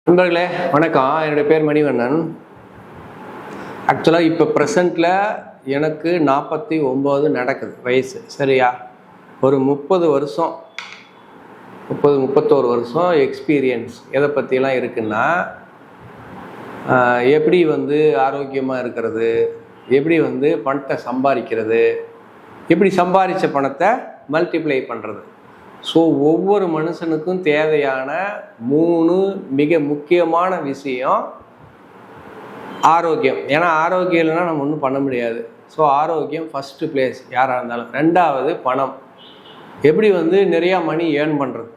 நண்பர்களே வணக்கம். என்னுடைய பேர் மணிவண்ணன். ஆக்சுவலாக இப்போ ப்ரெசண்ட்டில் எனக்கு 49 நடக்குது வயசு. சரியா? ஒரு 30 வருஷம் 31 வருஷம் எக்ஸ்பீரியன்ஸ் எதை பற்றிலாம் இருக்குன்னா, எப்படி ஆரோக்கியமாக இருக்கிறது, எப்படி பணத்தை சம்பாதிக்கிறது, எப்படி சம்பாதிச்ச பணத்தை மல்டிப்ளை பண்ணுறது. ஸோ ஒவ்வொரு மனுஷனுக்கும் தேவையான 3 மிக முக்கியமான விஷயம் ஆரோக்கியம். ஏன்னா ஆரோக்கியம் இல்லைன்னா நம்ம ஒன்றும் பண்ண முடியாது. ஸோ ஆரோக்கியம் ஃபஸ்ட்டு பிளேஸ் யாராக இருந்தாலும். 2வது பணம், எப்படி நிறையா மணி ஏர்ன் பண்ணுறது.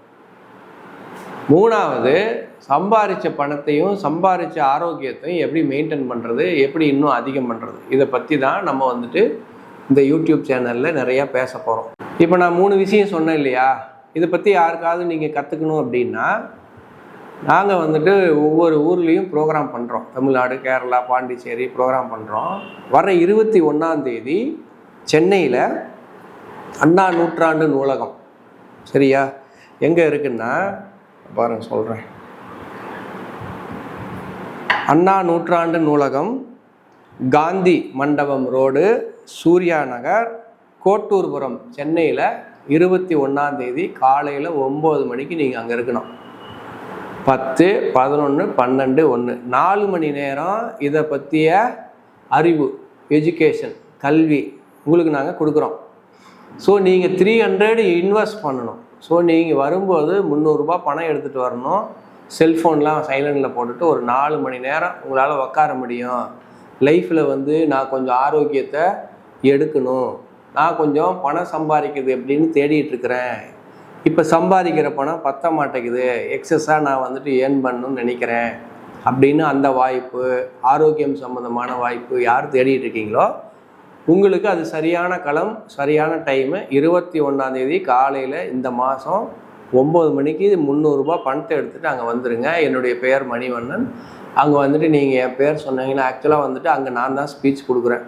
3வது சம்பாதிச்ச பணத்தையும் சம்பாதிச்ச ஆரோக்கியத்தையும் எப்படி மெயின்டைன் பண்ணுறது, எப்படி இன்னும் அதிகம் பண்ணுறது. இதை பற்றி தான் நம்ம இந்த யூடியூப் சேனலில் நிறையா பேச போகிறோம். இப்போ நான் 3 விஷயம் சொன்னேன் இல்லையா? இதை பற்றி யாருக்காவது நீங்கள் கற்றுக்கணும் அப்படின்னா, நாங்கள் ஒவ்வொரு ஊர்லேயும் ப்ரோக்ராம் பண்ணுறோம். தமிழ்நாடு, கேரளா, பாண்டிச்சேரி ப்ரோக்ராம் பண்ணுறோம். வர 21ஆம் தேதி சென்னையில் அண்ணா நூற்றாண்டு நூலகம். சரியா? எங்கே இருக்குன்னா பாருங்க சொல்கிறேன். அண்ணா நூற்றாண்டு நூலகம், காந்தி மண்டபம் ரோடு, சூர்யா நகர், கோட்டூர்புரம், சென்னையில் 21ஆம் தேதி காலையில் 9 மணிக்கு நீங்கள் அங்கே இருக்கணும். 10, 11, 12, 1 4 மணி நேரம் இதை பற்றிய அறிவு, எஜுகேஷன், கல்வி உங்களுக்கு நாங்கள் கொடுக்குறோம். ஸோ நீங்கள் 300 இன்வெஸ்ட் பண்ணணும். ஸோ நீங்கள் வரும்போது 300 ரூபாய் பணம் எடுத்துகிட்டு வரணும். செல்ஃபோன்லாம் சைலண்டில் போட்டுட்டு ஒரு 4 மணி நேரம் உங்களால் உட்கார முடியும். லைஃப்பில் நான் கொஞ்சம் ஆரோக்கியத்தை எடுக்கணும், நான் கொஞ்சம் பணம் சம்பாதிக்கிறது எப்படின்னு தேடிட்டு இருக்கிறேன், இப்போ சம்பாதிக்கிற பணம் பத்த மாட்டேங்குது, எக்ஸஸாக நான் ஏர்ன் பண்ணணும்னு நினைக்கிறேன் அப்படின்னு அந்த வாய்ப்பு, ஆரோக்கியம் சம்மந்தமான வாய்ப்பு யார் தேடிட்டு இருக்கீங்களோ உங்களுக்கு அது சரியான களம், சரியான டைமு. 21ஆம் தேதி காலையில் இந்த மாதம் 9 மணிக்கு 300 ரூபாய் பணத்தை எடுத்துகிட்டு அங்கே வந்துடுங்க. என்னுடைய பெயர் மணிவண்ணன். அங்கே நீங்கள் என் பேர் சொன்னீங்கன்னா, ஆக்சுவலாக அங்கே நான் தான் ஸ்பீச் கொடுக்குறேன்.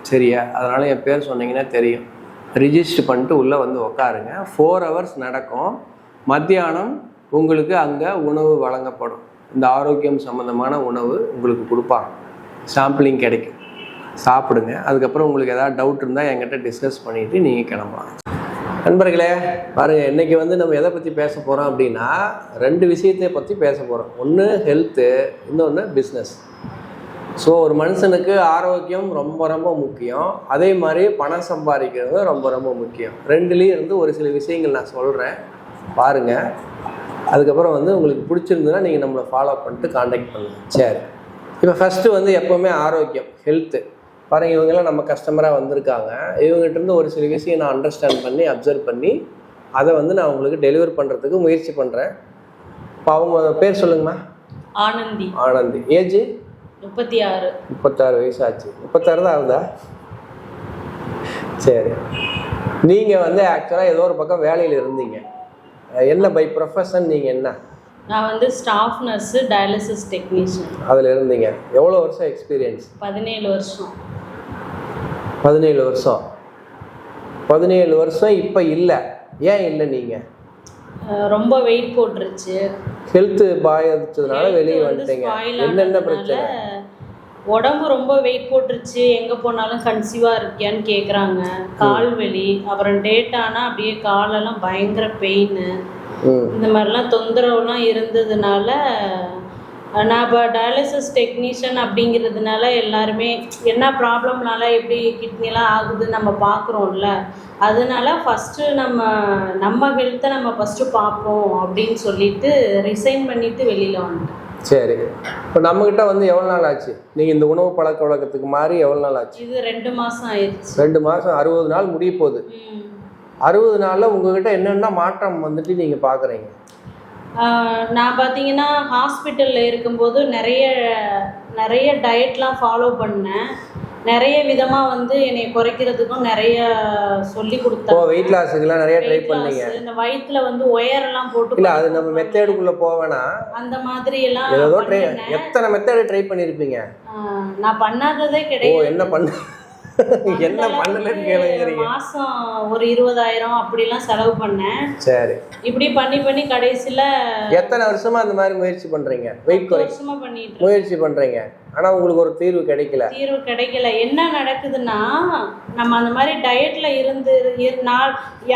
சரியா? அதனால் என் பேர் சொன்னீங்கன்னா தெரியும். ரிஜிஸ்டர் பண்ணிட்டு உள்ளே உட்காருங்க. 4 ஹவர்ஸ் நடக்கும். மத்தியானம் உங்களுக்கு அங்கே உணவு வழங்கப்படும். இந்த ஆரோக்கியம் சம்மந்தமான உணவு உங்களுக்கு கொடுப்பாங்க. சாம்பிளிங் கிடைக்கும். சாப்பிடுங்க. அதுக்கப்புறம் உங்களுக்கு ஏதாவது டவுட் இருந்தால் என்கிட்ட டிஸ்கஸ் பண்ணிவிட்டு நீங்கள் கிளம்பலாம். நண்பர்களே பாருங்கள், இன்றைக்கி நம்ம எதை பற்றி பேச போகிறோம் அப்படின்னா, 2 விஷயத்தை பற்றி பேச போகிறோம். ஒன்று ஹெல்த்து, இன்னொன்று பிஸ்னஸ். ஸோ ஒரு மனுஷனுக்கு ஆரோக்கியம் ரொம்ப ரொம்ப முக்கியம். அதே மாதிரி பணம் சம்பாதிக்கிறது ரொம்ப ரொம்ப முக்கியம். 2லேயும் ஒரு சில விஷயங்கள் நான் சொல்கிறேன், பாருங்கள். அதுக்கப்புறம் உங்களுக்கு பிடிச்சிருந்ததுன்னா நீங்கள் நம்மளை ஃபாலோ பண்ணிட்டு காண்டாக்ட் பண்ணுங்கள். சரி, இப்போ ஃபஸ்ட்டு எப்போவுமே ஆரோக்கியம், ஹெல்த்து. பாருங்கள், இவங்கெல்லாம் நம்ம கஸ்டமராக வந்திருக்காங்க. இவங்ககிட்டருந்து ஒரு சில விஷயம் நான் அண்டர்ஸ்டாண்ட் பண்ணி அப்சர்வ் பண்ணி அதை நான் உங்களுக்கு டெலிவர் பண்ணுறதுக்கு முயற்சி பண்ணுறேன். இப்போ அவங்க பேர் சொல்லுங்கம்மா. ஆனந்தி. ஆனந்தி. ஏஜ் 36 வயசு ஆச்சு. 36 தான் ஆகுதா? சரி. நீங்கள் ஆக்சுவலாக ஏதோ ஒரு பக்கம் வேலையில் இருந்தீங்க. என்ன பை ப்ரொஃபஷன்? நீங்கள் என்ன? நான் ஸ்டாஃப் நர்ஸு, டயாலிசிஸ் டெக்னீஷியன். அதில் இருந்தீங்க. எவ்வளோ வருஷம் எக்ஸ்பீரியன்ஸ்? 17 வருஷம். 17 வருஷம். 17 வருஷம் இப்போ இல்லை. ஏன் இல்லை? நீங்கள் ரொம்ப வெயிட் போட்டுருச்சு. ஹெல்த்து பாதிச்சதுனால வெளியே வந்துட்டீங்க. என்னென்ன பிரச்சனை? உடம்பு ரொம்ப வெயிட் போட்டுருச்சு. எங்கே போனாலும் கன்சீவாக இருக்கியான்னு கேட்குறாங்க. கால் வலி, அப்புறம் டேட் ஆனால் அப்படியே காலெல்லாம் பயங்கர பெயின், இந்த மாதிரிலாம் தொந்தரவுலாம் இருந்ததுனால நான் இப்போ டயாலிசிஸ் டெக்னீஷியன் அப்படிங்கிறதுனால எல்லாருமே என்ன ப்ராப்ளம்னால எப்படி கிட்னிலாம் ஆகுது நம்ம பார்க்குறோம்ல, அதனால ஃபஸ்ட்டு நம்ம ஹெல்த்தை நம்ம ஃபஸ்ட்டு பார்ப்போம் அப்படின்னு சொல்லிட்டு ரிசைன் பண்ணிவிட்டு வெளியில் வந்துட்டேன். சரி, இப்போ நம்மக்கிட்ட எவ்வளோ நாள் ஆச்சு நீங்கள் இந்த உணவு பழக்க வழக்கத்துக்கு மாறி? எவ்வளோ நாள் ஆச்சு? இது 2 மாதம் ஆயிடுச்சு. 2 மாதம், 60 நாள் முடிய போகுது. 60 நாளில் உங்கள்கிட்ட என்னென்ன மாற்றம் நீங்கள் பார்க்குறீங்க? நான் பார்த்தீங்கன்னா ஹாஸ்பிட்டலில் இருக்கும்போது நிறைய டயட்லாம் ஃபாலோ பண்ணேன். நிறைய விதமாக என்னை குறைக்கிறதுக்கும் நிறைய சொல்லி கொடுத்தாங்க. வெயிட் லாஸுக்குலாம் நிறைய ட்ரை பண்ணீங்க. இந்த வயிற்றில் ஒயரெல்லாம் போட்டு, இல்லை அது நம்ம மெத்தேடுக்குள்ளே போவேனா அந்த மாதிரி எல்லாம் எத்தனை மெத்தேடு ட்ரை பண்ணியிருப்பீங்க? நான் பண்ணாததே கிடையாது. என்ன பண்ண என்ன பண்ணலன்னு கேளுங்க. மாசம் ஒரு 20,000 அப்படிலாம் செலவு பண்ணேன். சரி. இப்படி பண்ணி கடைசியில எத்தனை வருஷமா அந்த மாதிரி முயற்சி பண்றீங்க? வெயிட் குறை வருஷமா பண்ணிட்டு முயற்சி பண்றீங்க, ஆனா உங்களுக்கு ஒரு தீர்வு கிடைக்கல. என்ன நடக்குதுன்னா, நம்ம அந்த மாதிரி டயட்ல இருந்து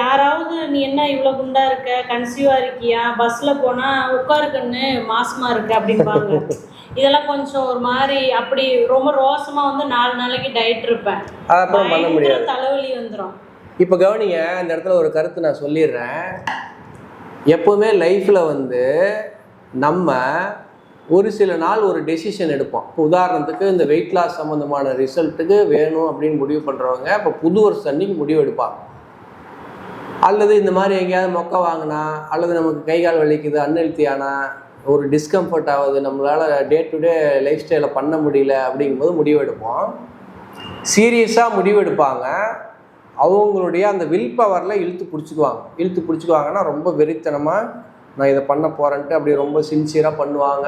யாராவது நீ என்ன இவ்வளவு குண்டா இருக்க, கன்சீவா இருக்கியா, பஸ்ல போனா உட்காருக்கன்னு மாசமா இருக்கு அப்படிம்பாங்க. இதெல்லாம் கொஞ்சம் ஒரு மாதிரி அப்படி ரொம்ப ரோசமா வந்து 4 நாளைக்கு டயட் இருப்பேன். அப்புறம் பண்ண முடியாது, தலைவலி வந்துடும். இப்போ கவனிங்க, அந்த இடத்துல ஒரு கருத்து நான் சொல்லிடுறேன். எப்போவுமே லைஃப்பில் வந்து நம்ம ஒரு சில நாள் ஒரு டெசிஷன் எடுப்போம். இப்போ உதாரணத்துக்கு இந்த வெயிட் லாஸ் சம்மந்தமான ரிசல்ட்டுக்கு வேணும் அப்படின்னு முடிவு பண்ணுறவங்க இப்போ புது வருஷம் அன்னைக்கு முடிவு எடுப்பாங்க. அல்லது இந்த மாதிரி எங்கேயாவது மொக்க வாங்கினா, அல்லது நமக்கு கை கால் வலிக்குது, அன்ஹெல்த்தியானா, ஒரு டிஸ்கம்ஃபர்ட் ஆகுது, நம்மளால் டே டு டே லைஃப் ஸ்டைலை பண்ண முடியல அப்படிங்கும்போது முடிவெடுப்போம். சீரியஸாக முடிவெடுப்பாங்க. அவங்களுடைய அந்த வில் பவரில் இழுத்து பிடிச்சிக்குவாங்கன்னா ரொம்ப வெறித்தனமாக நான் இதை பண்ண போகிறேன்ட்டு அப்படி ரொம்ப சின்சியராக பண்ணுவாங்க.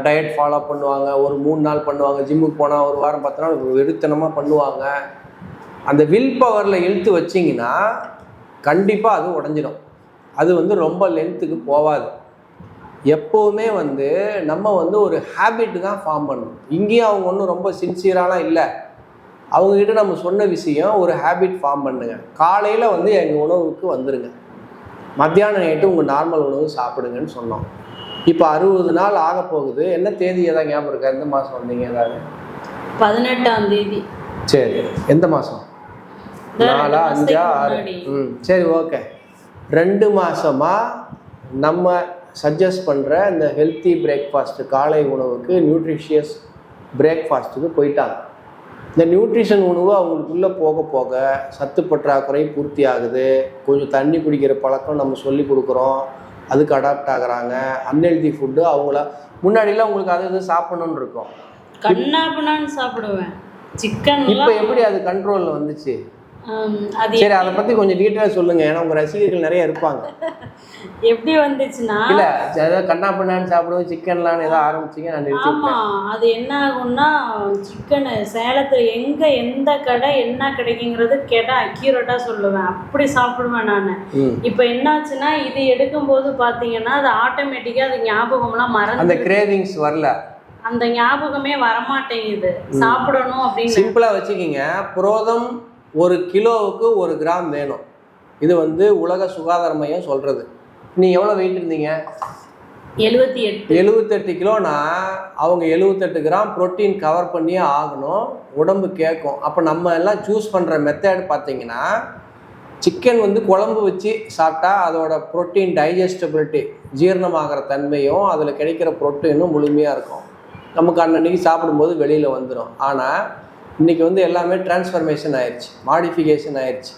டயட் ஃபாலோ பண்ணுவாங்க, ஒரு 3 நாள் பண்ணுவாங்க, ஜிம்முக்கு போனால் ஒரு வாரம் 10 நாள் வெறித்தனமாக பண்ணுவாங்க. அந்த வில் பவரில் இழுத்து வச்சிங்கன்னா கண்டிப்பாக அது உடஞ்சிடும். அது வந்து ரொம்ப லென்த்துக்கு போகாது. எப்போவுமே வந்து நம்ம வந்து ஒரு ஹேபிட்டு தான் ஃபார்ம் பண்ணணும். இங்கேயும் அவங்க ஒன்றும் ரொம்ப சின்சியராலாம் இல்லை. அவங்கக்கிட்ட நம்ம சொன்ன விஷயம் ஒரு ஹேபிட் ஃபார்ம் பண்ணுங்க. காலையில் வந்து எங்கள் உணவுக்கு வந்துடுங்க, மத்தியானம் நைட்டு உங்கள் நார்மல் உணவு சாப்பிடுங்கன்னு சொன்னோம். இப்போ 60 நாள் ஆக போகுது. என்ன தேதி ஏதாவது ஞாபகம் இருக்கா? எந்த மாதம் வந்தீங்க? ஏதாவது 18ஆம் தேதி. சரி, எந்த மாதம்? 4, 5, 6. சரி, ஓகே. 2 மாதமாக நம்ம சஜஸ்ட் பண்ணுற இந்த ஹெல்த்தி பிரேக்ஃபாஸ்ட்டு, காலை உணவுக்கு நியூட்ரிஷியஸ் பிரேக்ஃபாஸ்ட்டுக்கு போயிட்டாங்க. இந்த நியூட்ரிஷன் உணவு அவங்களுக்குள்ளே போக போக சத்து பற்றாக்குறை பூர்த்தி ஆகுது. கொஞ்சம் தண்ணி குடிக்கிற பழக்கம் நம்ம சொல்லி கொடுக்குறோம், அதுக்கு அடாப்ட் ஆகுறாங்க. அன்ஹெல்தி ஃபுட்டு அவங்கள முன்னாடிலாம் உங்களுக்கு அது இது சாப்பிடணுன்னு இருக்கும், கண்ணாபுனான்னு சாப்பிடுவேன் சிக்கன். இப்போ எப்படி அது கண்ட்ரோலில் வந்துச்சு? சரி, அதை பற்றி கொஞ்சம் டீட்டெயிலாக சொல்லுங்கள். ஏன்னா உங்கள் ரசிகர்கள் நிறைய இருப்பாங்க. எப்படி வந்துச்சுன்னா, இல்லை ஏதாவது கண்ணா பண்ணான்னு சாப்பிடுவோம், சிக்கன்லாம் ஏதோ ஆரம்பிச்சிங்க, நான் நிறுத்தி. ஆமாம், அது என்ன ஆகும்னா, சிக்கனு சேலத்தில் எங்கே எந்த கடை என்ன கிடைக்குங்கிறது கேட்டால் அக்யூரேட்டாக சொல்லுவேன். அப்படி சாப்பிடுவேன் நான். இப்போ என்னாச்சுன்னா, இது எடுக்கும்போது பார்த்தீங்கன்னா அது ஆட்டோமேட்டிக்காக அது ஞாபகம்லாம் மறந்து, அந்த கிரேவிங்ஸ் வரல, அந்த ஞாபகமே வரமாட்டேங்குது சாப்பிடணும் அப்படின்னு. சிம்பிளாக வச்சுக்கிங்க. புரோதம் 1 கிலோவுக்கு 1 கிராம் வேணும். இது வந்து உலக சுகாதார மையம் சொல்கிறது. நீங்கள் எவ்வளோ வெயிட் இருந்தீங்க? 78 கிலோனா அவங்க 78 கிராம் ப்ரோட்டீன் கவர் பண்ணியே ஆகணும், உடம்பு கேட்கும். அப்போ நம்ம எல்லாம் சூஸ் பண்ணுற மெத்தட் பார்த்தீங்கன்னா, சிக்கன் வந்து குழம்பு வச்சு சாப்பிட்டா அதோட ப்ரோட்டீன் டைஜஸ்டபிலிட்டி, ஜீரணமாகிற தன்மையும் அதில் கிடைக்கிற ப்ரோட்டீனும் முழுமையாக இருக்கும். நமக்கு அன்னன்னைக்கு சாப்பிடும்போது வெளியில் வந்துடும். ஆனால் இன்றைக்கி வந்து எல்லாமே டிரான்ஸ்ஃபர்மேஷன் ஆயிடுச்சு, மாடிஃபிகேஷன் ஆயிடுச்சு.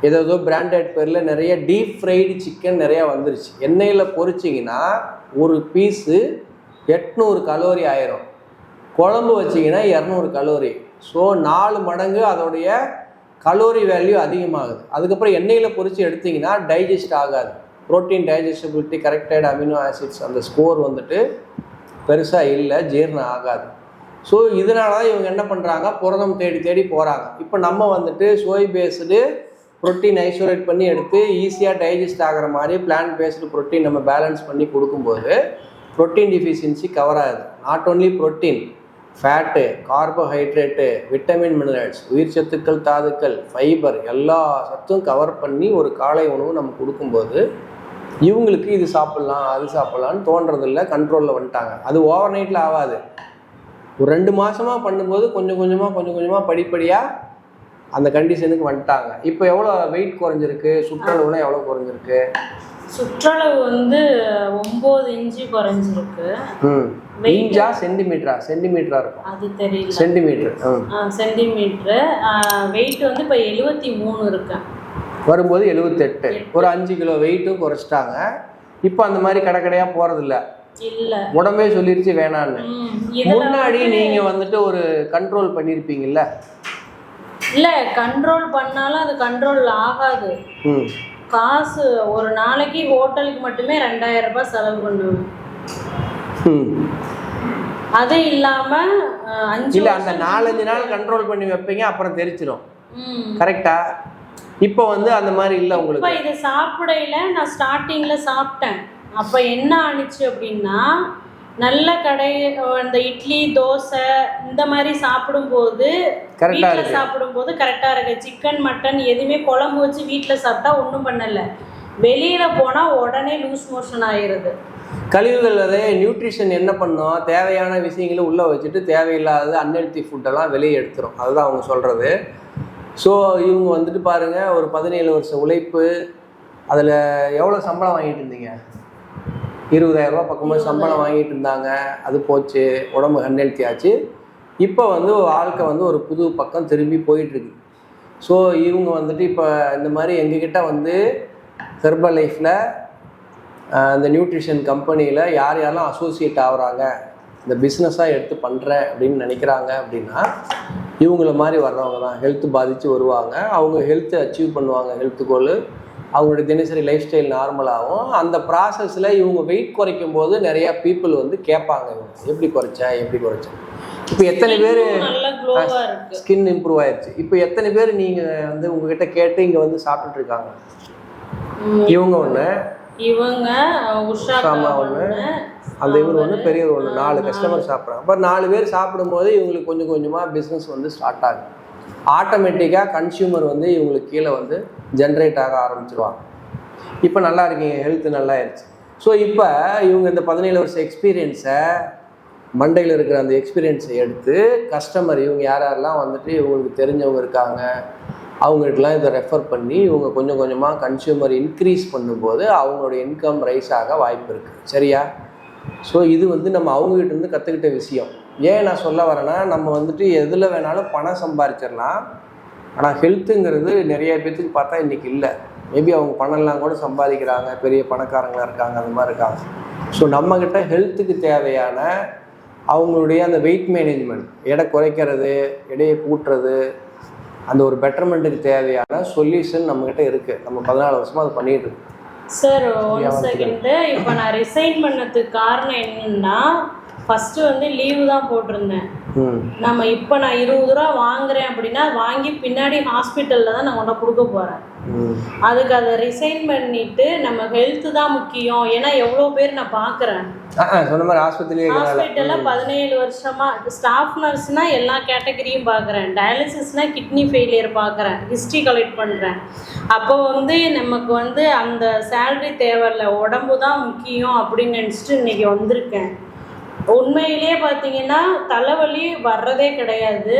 ஏதோ பிராண்டட் பேரில் நிறைய டீப் ஃப்ரைடு சிக்கன் நிறையா வந்துருச்சு. எண்ணெயில் பொரிச்சிங்கன்னா ஒரு பீஸு 800 கலோரி ஆயிரும், குழம்பு வச்சிங்கன்னா 200 கலோரி. ஸோ 4 மடங்கு அதோடைய கலோரி வேல்யூ அதிகமாகுது. அதுக்கப்புறம் எண்ணெயில் பொரித்து எடுத்திங்கன்னா டைஜஸ்ட் ஆகாது. ப்ரோட்டீன் டைஜஸ்டபிலிட்டி, கரெக்டட் அமினோ ஆசிட்ஸ், அந்த ஸ்கோர் வந்துட்டு பெருசாக இல்லை, ஜீரணம் ஆகாது. ஸோ இதனால தான் இவங்க என்ன பண்ணுறாங்க, புரதம் தேடி போகிறாங்க. இப்போ நம்ம வந்துட்டு சோய் பேஸ்டு ப்ரோட்டீன் ஐசோலேட் பண்ணி எடுத்து ஈஸியாக டைஜஸ்ட் ஆகிற மாதிரி பிளான்ட் பேஸ்டு ப்ரோட்டீன் நம்ம பேலன்ஸ் பண்ணி கொடுக்கும்போது ப்ரோட்டீன் டிஃபிஷியன்சி கவர் ஆகுது. Not only protein, fat, carbohydrate, vitamin, minerals, உயிர் சத்துக்கள், தாதுக்கள், ஃபைபர், எல்லா சத்தும் கவர் பண்ணி ஒரு காலை உணவு நம்ம கொடுக்கும்போது இவங்களுக்கு இது சாப்பிட்லாம் அது சாப்பிட்லான்னு தோன்றதில்ல, கண்ட்ரோலில் வந்துட்டாங்க. அது ஓவர் நைட்டில் ஆகாது. ஒரு 2 மாதமாக பண்ணும்போது கொஞ்சம் கொஞ்சமாக படிப்படியாக அந்த கண்டிஷனுக்கு வந்துட்டாங்க. இப்போ எவ்வளோ வெயிட் குறைஞ்சிருக்கு, சுற்றளவுலாம் எவ்வளோ குறைஞ்சிருக்கு? சுற்றளவு வந்து 9 இன்ச்சு குறைஞ்சிருக்கு. இன்ச்சா சென்டிமீட்டரா? சென்டிமீட்டரா இருக்கும், அது தெரியல. சென்டிமீட்டர். சென்டிமீட்டர். வெயிட் வந்து இப்போ 73 இருக்கு, வரும்போது 78. ஒரு 5 கிலோ வெயிட்டும் குறைச்சிட்டாங்க. இப்போ அந்த மாதிரி கடையாக போகிறதில்ல, இல்ல, உடம்பே சொல்லிருச்சு வேணான்னு. முன்னாடி நீங்க வந்துட்டு ஒரு கண்ட்ரோல் பண்ணிருப்பீங்கல்ல? இல்ல, கண்ட்ரோல் பண்ணாலும் அது கண்ட்ரோல் ஆகாது. காசு ஒரு நாளைக்கு ஹோட்டலுக்கு மட்டுமே 2000 ரூபாய் செலவு பண்ணுவேன். அது இல்லாம 5 இல்லை அந்த 4-5 நாள் கண்ட்ரோல் பண்ணி வைப்பீங்க, அப்புறம் தெரிச்சிடும். கரெக்டா? இப்போ வந்து அந்த மாதிரி இல்லை உங்களுக்கு. இப்போ இதை சாப்பிடையில நான் ஸ்டார்டிங்ல சாப்பிட்டேன். அப்போ என்ன ஆனிச்சு அப்படின்னா, நல்ல கடை அந்த இட்லி தோசை இந்த மாதிரி சாப்பிடும்போது வீட்டில் சாப்பிடும்போது கரெக்டாக இருக்கு. சிக்கன் மட்டன் எதுவுமே குழம்பு வச்சு வீட்டில் சாப்பிட்டா ஒன்றும் பண்ணலை. வெளியில் போனால் உடனே லூஸ் மோஷன் ஆயிடுது. கழிவுகள் அதே நியூட்ரிஷன் என்ன பண்ணோம், தேவையான விஷயங்களை உள்ளே வச்சுட்டு தேவையில்லாத அன்ஹெல்தி ஃபுட்டெல்லாம் வெளியே எடுத்துரும். அதுதான் அவங்க சொல்கிறது. ஸோ இவங்க வந்துட்டு பாருங்கள், ஒரு 17 வருஷம் உழைப்பு, அதில் எவ்வளோ சம்பளம் வாங்கிட்டு இருந்தீங்க? 20,000 ரூபா பக்கமாக சம்பளம் வாங்கிட்டு இருந்தாங்க. அது போச்சு, உடம்பு அன்ஹெல்த்தி ஆச்சு. இப்போ வந்து வாழ்க்கை வந்து ஒரு புது பக்கம் திரும்பி போயிட்டுருக்கு. ஸோ இவங்க வந்துட்டு இப்போ இந்த மாதிரி எங்ககிட்ட வந்து ஹெர்பல் லைஃப்பில் இந்த நியூட்ரிஷன் கம்பெனியில் யாரெல்லாம் அசோசியேட் ஆகுறாங்க, இந்த பிஸ்னஸாக எடுத்து பண்ணுறேன் அப்படின்னு நினைக்கிறாங்க அப்படின்னா இவங்கள மாதிரி வர்றவங்க தான். ஹெல்த்து பாதித்து வருவாங்க, அவங்க ஹெல்த்தை அச்சீவ் பண்ணுவாங்க, ஹெல்த்து கோல், அவங்களுடைய தினசரி லைஃப் ஸ்டைல் நார்மலாகும். அந்த ப்ராசஸில் இவங்க வெயிட் குறைக்கும் போது நிறையா பீப்புள் வந்து கேட்பாங்க, எப்படி குறைச்சேன் எப்படி குறைச்சேன். இப்போ எத்தனை பேர் ஸ்கின் இம்ப்ரூவ் ஆயிடுச்சு, இப்போ எத்தனை பேர் நீங்கள் வந்து உங்ககிட்ட கேட்டு இங்கே வந்து சாப்பிட்டுட்ருக்காங்க? இவங்க ஒன்று, இவங்க உஷாமா ஒன்று, அந்த இவர் ஒன்று, பெரியவர் ஒன்று, 4 கஸ்டமர் சாப்பிட்றாங்க. அப்போ 4 பேர் சாப்பிடும்போது இவங்களுக்கு கொஞ்சம் கொஞ்சமாக பிஸ்னஸ் வந்து ஸ்டார்ட் ஆகும். ஆட்டோமேட்டிக்காக கன்சியூமர் வந்து இவங்களுக்கு கீழே வந்து ஜென்ரேட் ஆக ஆரம்பிச்சிருவாங்க. இப்போ நல்லா இருக்கீங்க, ஹெல்த்து நல்லா ஆயிடுச்சு. ஸோ இப்போ இவங்க இந்த 17 வருஷம் எக்ஸ்பீரியன்ஸை, மண்டையில் இருக்கிற அந்த எக்ஸ்பீரியன்ஸை எடுத்து கஸ்டமர் இவங்க யாரெல்லாம் வந்துட்டு இவங்களுக்கு தெரிஞ்சவங்க இருக்காங்க அவங்ககிட்டலாம் இதை ரெஃபர் பண்ணி இவங்க கொஞ்சம் கொஞ்சமாக கன்சியூமர் இன்க்ரீஸ் பண்ணும்போது அவங்களோட இன்கம் ரைஸ் ஆக வாய்ப்பு இருக்குது. சரியா? ஸோ இது வந்து நம்ம அவங்ககிட்டருந்து கற்றுக்கிட்ட விஷயம். ஏன் நான் சொல்ல வரேன்னா, நம்ம வந்துட்டு எதில் வேணாலும் பணம் சம்பாதிச்சிடலாம், ஆனால் ஹெல்த்துங்கிறது நிறைய பேர்த்துக்கு பார்த்தா இன்றைக்கி இல்லை. மேபி அவங்க பணம்லாம் கூட சம்பாதிக்கிறாங்க, பெரிய பணக்காரங்களாக இருக்காங்க, அந்த மாதிரி இருக்காங்க. ஸோ நம்மக்கிட்ட ஹெல்த்துக்கு தேவையான அவங்களுடைய அந்த வெயிட் மேனேஜ்மெண்ட், எடை குறைக்கிறது, எடையை கூட்டுறது, அந்த ஒரு பெட்டர்மெண்ட்டுக்கு தேவையான சொல்யூஷன் நம்மக்கிட்ட இருக்குது. நம்ம 14 வருஷமாக அதை பண்ணிகிட்டு இருக்கோம். Sir 1 second. இப்போ நான் ரிசைன் பண்ணதுக்கு காரணம் என்னன்னா, ஃபஸ்ட்டு வந்து லீவு தான் போட்டிருந்தேன். நம்ம இப்போ நான் 20 ரூபா வாங்குறேன் அப்படின்னா வாங்கி பின்னாடி ஹாஸ்பிட்டலில் தான் நான் கொண்ட கொடுக்க போகிறேன். அதுக்கு அதை ரிசைன் பண்ணிவிட்டு நம்ம ஹெல்த்து தான் முக்கியம். ஏன்னா எவ்வளோ பேர் நான் பார்க்குறேன் சொன்ன மாதிரி ஹாஸ்பிட்டலில் 17 வருஷமாக ஸ்டாஃப் நர்ஸ்னால் எல்லா கேட்டகரியும் பார்க்குறேன், டயாலிசிஸ்னால் கிட்னி ஃபெயிலியர் பார்க்குறேன், ஹிஸ்ட்ரி கலெக்ட் பண்ணுறேன். அப்போ வந்து நமக்கு வந்து அந்த சேலரி தேவையில்லை, உடம்பு தான் முக்கியம் அப்படின்னு நினச்சிட்டு இன்றைக்கி வந்திருக்கேன். உண்மையிலே பார்த்தீங்கன்னா தலைவலி வர்றதே கிடையாது.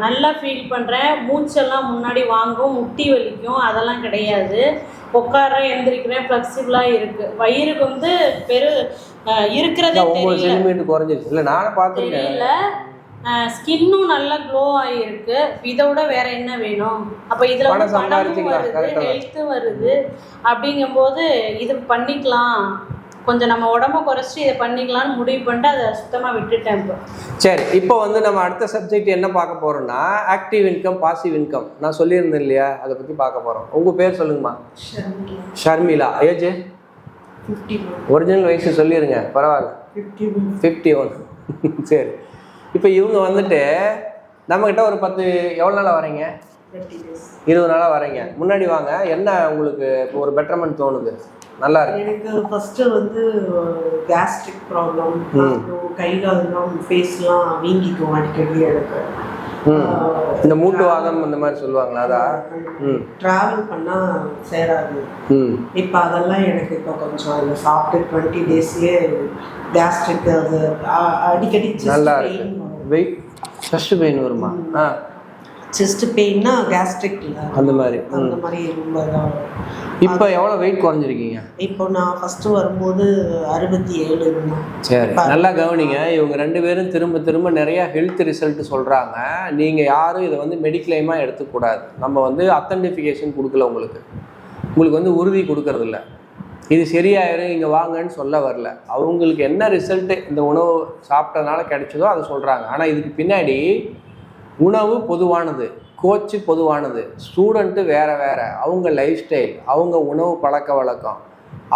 நல்லா ஃபீல் பண்ணுறேன். மூச்செல்லாம் முன்னாடி வாங்கும், முட்டி வலிக்கும், அதெல்லாம் கிடையாது. உட்கார்றேன், எந்திரிக்கிறேன், ஃப்ளெக்சிபிளாக இருக்குது. வயிறுக்கு வந்து இருக்கிறதே தெரியல. ஸ்கின்னும் நல்லா க்ளோ ஆகிருக்கு. இதோட வேற என்ன வேணும்? அப்போ இதில் பணமும் வருது, ஹெல்த்தும் வருது. அப்படிங்கும்போது இது பண்ணிக்கலாம், கொஞ்சம் நம்ம உடம்ப குறைச்சி இதை பண்ணிக்கலாம்னு முடிவு பண்ணிட்டு அதை சுத்தமாக விட்டுட்டேன். இப்போ சரி, இப்போ வந்து நம்ம அடுத்த சப்ஜெக்ட் என்ன பார்க்க போகிறோம்னா, ஆக்டிவ் இன்கம், பாசிவ் இன்கம். நான் சொல்லியிருந்தேன் இல்லையா, அதை பற்றி பார்க்க போகிறோம். உங்கள் பேர் சொல்லுங்கம்மா. ஷர்மிளா. ஏஜ் 51. ஒரிஜினல் வயசு சொல்லிடுங்க, பரவாயில்ல. 51. சரி, இப்போ இவங்க வந்துட்டு நம்மக்கிட்ட ஒரு 10 எவ்வளோ நாளாக வரீங்க? 20 நாளாக வரீங்க. முன்னாடி வாங்க, என்ன உங்களுக்கு இப்போ ஒரு பெட்டர்மெண்ட் தோணுது? நல்லா இருக்கு. எனக்கு ஃபஸ்ட்டு வந்து கேஸ்ட்ரிக் ப்ராப்ளம், கையில் அதெல்லாம் ஃபேஸ்லாம் வீங்கிக்கும் அடிக்கடி. எனக்கு இந்த மூட்டு வாதம் இந்த மாதிரி சொல்லுவாங்களா? அதான் ட்ராவல் பண்ணால் சேராது. இப்போ அதெல்லாம் எனக்கு இப்போ கொஞ்சம் அதில் சாப்பிட்டு 20 டேஸ்லேயே கேஸ்ட்ரிக் அது அடிக்கடி நல்லா இருக்கு. வெயிட் செஸ்ட் பெயின் வருமா? செஸ்ட் பெயின்னா கேஸ்ட்ரிக் இல்லை, அந்த மாதிரி ரொம்ப தான். இப்போ எவ்வளோ வெயிட் குறைஞ்சிருக்கீங்க? இப்போ நான் ஃபஸ்ட்டு வரும்போது 67 இருந்தேன். சரி, நல்லா கவனிங்க. இவங்க 2 பேரும் திரும்ப திரும்ப நிறையா ஹெல்த் ரிசல்ட் சொல்கிறாங்க. நீங்கள் யாரும் இதை வந்து மெடிக்ளைமாக எடுத்துக்கூடாது. நம்ம வந்து அத்தன்டிஃபிகேஷன் கொடுக்கல, உங்களுக்கு வந்து உறுதி கொடுக்கறதில்ல. இது சரியாயிரும் இங்கே வாங்கன்னு சொல்ல வரல. அவங்களுக்கு என்ன ரிசல்ட்டு இந்த உணவு சாப்பிட்டதுனால கிடைச்சதோ அதை சொல்கிறாங்க. ஆனால் இதுக்கு பின்னாடி உணவு பொதுவானது, கோச்சு பொதுவானது, ஸ்டூடெண்ட்டு வேறு வேறு, அவங்க லைஃப் ஸ்டைல், அவங்க உணவு பழக்க வழக்கம்,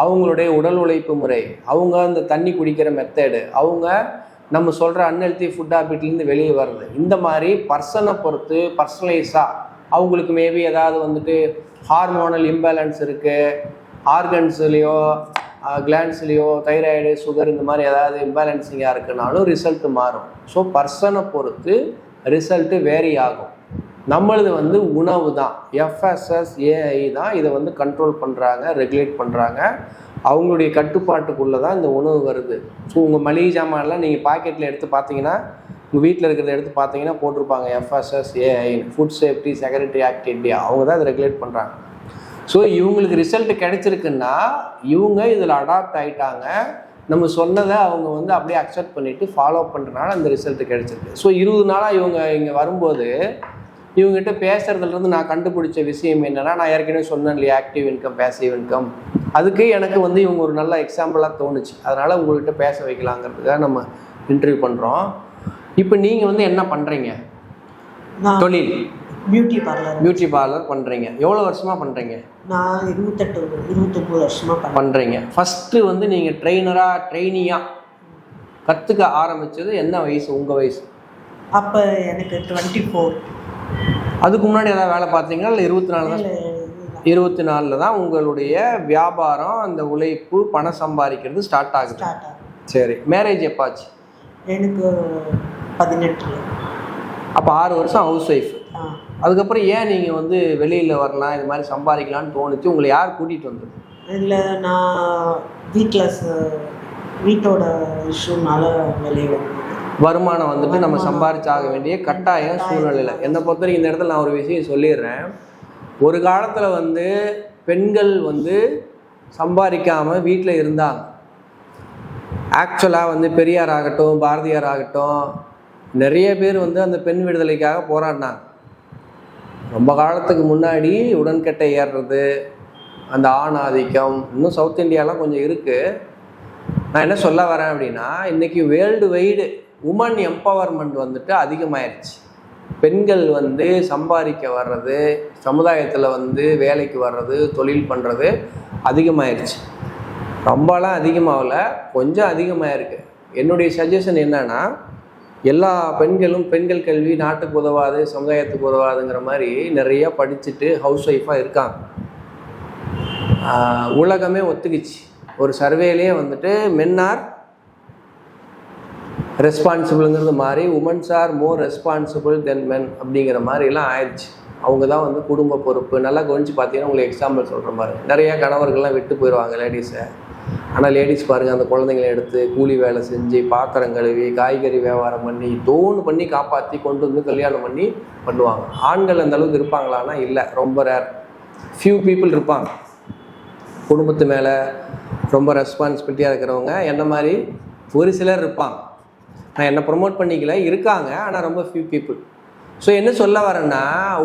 அவங்களுடைய உடல் உழைப்பு முறை, அவங்க அந்த தண்ணி குடிக்கிற மெத்தடு, அவங்க நம்ம சொல்கிற அன்ஹெல்த்தி ஃபுட் ஹேபிட்லேருந்து வெளியே வருது. இந்த மாதிரி பர்சனை பொறுத்து பர்சனலைஸாக அவங்களுக்கு மேபி ஏதாவது வந்துட்டு ஹார்மோனல் இம்பேலன்ஸ் இருக்குது, ஆர்கன்ஸ்லேயோ கிளான்ஸ்லேயோ தைராய்டு சுகர் இந்த மாதிரி ஏதாவது இம்பேலன்ஸிங்காக இருக்குனாலும் ரிசல்ட்டு மாறும். ஸோ பர்சனை பொறுத்து ரிசல்ட்டு வேரி ஆகும். நம்மளது வந்து உணவு தான், FSSAI தான் இதை வந்து கண்ட்ரோல் பண்ணுறாங்க, ரெகுலேட் பண்ணுறாங்க. அவங்களுடைய கட்டுப்பாட்டுக்குள்ளே தான் இந்த உணவு வருது. ஸோ உங்கள் மளிகை சாமான்லாம் நீங்கள் பாக்கெட்டில் எடுத்து பார்த்தீங்கன்னா, உங்கள் வீட்டில் இருக்கிறத எடுத்து பார்த்தீங்கன்னா போட்டிருப்பாங்க FSSAI, food safety security act India. அவங்க தான் இதை ரெகுலேட் பண்ணுறாங்க. ஸோ இவங்களுக்கு ரிசல்ட் கிடைச்சிருக்குன்னா இவங்க இதில் அடாப்ட் ஆகிட்டாங்க. நம்ம சொன்னதை அவங்க வந்து அப்படியே அக்செப்ட் பண்ணிவிட்டு ஃபாலோ பண்ணுறதுனால அந்த ரிசல்ட் கிடைச்சிருக்கு. ஸோ 20 நாளாக இவங்க இங்கே வரும்போது இவங்ககிட்ட பேசுகிறதுலேருந்து நான் கண்டுபிடிச்ச விஷயம் என்னென்னா, நான் ஏற்கனவே சொன்னேன் இல்லையா, ஆக்டிவ் இன்கம் பேசிவ் இன்கம். அதுக்கு எனக்கு வந்து இவங்க ஒரு நல்ல எக்ஸாம்பிளாக தோணுச்சு. அதனால் உங்கள்கிட்ட பேச வைக்கலாங்கிறதுக்காக நம்ம இன்டர்வியூ பண்ணுறோம். இப்போ நீங்கள் வந்து என்ன பண்ணுறீங்க? தொழில் பியூட்டி பார்லர் பண்ணுறீங்க. எவ்வளோ வருஷமாக பண்ணுறீங்க? நான் 29 வருஷமாக பண்ணுறீங்க. ஃபஸ்ட்டு வந்து நீங்கள் ட்ரெயினியாக கற்றுக்க ஆரம்பித்தது என்ன வயசு? உங்கள் வயசு அப்போ எனக்கு 24. அதுக்கு முன்னாடி ஏதாவது வேலை பார்த்தீங்களா? இல்லை 24 தான்? 24 தான் உங்களுடைய வியாபாரம், அந்த உழைப்பு, பணம் சம்பாதிக்கிறது ஸ்டார்ட் ஆகுது. சரி, மேரேஜ் எப்பாச்சு? எனக்கு 18. அப்போ 6 வருஷம் ஹவுஸ் ஒய்ஃப். அதுக்கப்புறம் ஏன் நீங்கள் வந்து வெளியில் வரலாம், இது மாதிரி சம்பாதிக்கலான்னு தோணுச்சு? உங்களை யார் கூட்டிகிட்டு வந்தது? இல்லை, நான் வீட்டோட இஷ்யூனால வெளியே வந்தேன். வருமானம் வந்துட்டு நம்ம சம்பாரிச்சாக வேண்டிய கட்டாய சூழ்நிலையில். என்னை பொறுத்த வரைக்கும் இந்த இடத்துல நான் ஒரு விஷயம் சொல்லிடுறேன். ஒரு காலத்தில் வந்து பெண்கள் வந்து சம்பாதிக்காமல் வீட்டில் இருந்தாங்க. ஆக்சுவலாக வந்து பெரியார் ஆகட்டும், பாரதியார் ஆகட்டும், நிறைய பேர் வந்து அந்த பெண் விடுதலைக்காக போராடினாங்க. ரொம்ப காலத்துக்கு முன்னாடி உடன்கட்டை ஏறுறது, அந்த ஆண் ஆதிக்கம் இன்னும் சவுத் இந்தியாலாம் கொஞ்சம் இருக்குது. நான் என்ன சொல்ல வரேன் அப்படின்னா, இன்றைக்கி வேர்ல்டு வைடு உமன் எம்பவர்மெண்ட் வந்துட்டு அதிகமாகிடுச்சு. பெண்கள் வந்து சம்பாதிக்க வர்றது, சமுதாயத்தில் வந்து வேலைக்கு வர்றது, தொழில் பண்ணுறது அதிகமாகிடுச்சு. ரொம்பலாம் அதிகமாகல, கொஞ்சம் அதிகமாக இருக்குது. என்னுடைய சஜஷன் என்னன்னா, எல்லா பெண்களும் பெண்கள் கல்வி நாட்டுக்கு உதவாது, சமுதாயத்துக்கு உதவாதுங்கிற மாதிரி நிறைய படிச்சுட்டு ஹவுஸ் ஒய்ஃபாக இருக்காங்க. உலகமே ஒத்துக்குச்சு. ஒரு சர்வேலேயே வந்துட்டு மென் ஆர் ரெஸ்பான்சிபிளுங்கிறது மாதிரி உமன்ஸ் ஆர் மோர் ரெஸ்பான்சிபிள் தென் மென் அப்படிங்கிற மாதிரிலாம் ஆயிடுச்சு. அவங்க தான் வந்து குடும்ப பொறுப்பு. நல்லா கவனித்து பார்த்தீங்கன்னா உங்களுக்கு எக்ஸாம்பிள் சொல்கிற மாதிரி நிறையா கணவர்கள்லாம் விட்டு போயிடுவாங்க லேடிஸை. ஆனால் லேடிஸ் பாருங்கள், அந்த குழந்தைங்களை எடுத்து கூலி வேலை செஞ்சு, பாத்திரம் கழுவி, காய்கறி வியாபாரம் பண்ணி, தோணு பண்ணி காப்பாற்றி கொண்டு வந்து கல்யாணம் பண்ணி பண்ணுவாங்க. ஆண்கள் அந்த அளவுக்கு இருப்பாங்களான்னா இல்லை, ரொம்ப ரேர். ஃபியூ பீப்புள் இருப்பாங்க குடும்பத்து மேலே ரொம்ப ரெஸ்பான்சிபிலிட்டியாக இருக்கிறவங்க. என்ன மாதிரி ஒரு சிலர் இருப்பாங்க. நான் என்னை ப்ரொமோட் பண்ணிக்கல, இருக்காங்க, ஆனால் ரொம்ப ஃபியூ பீப்புள். ஸோ என்ன சொல்ல வரேன்னா,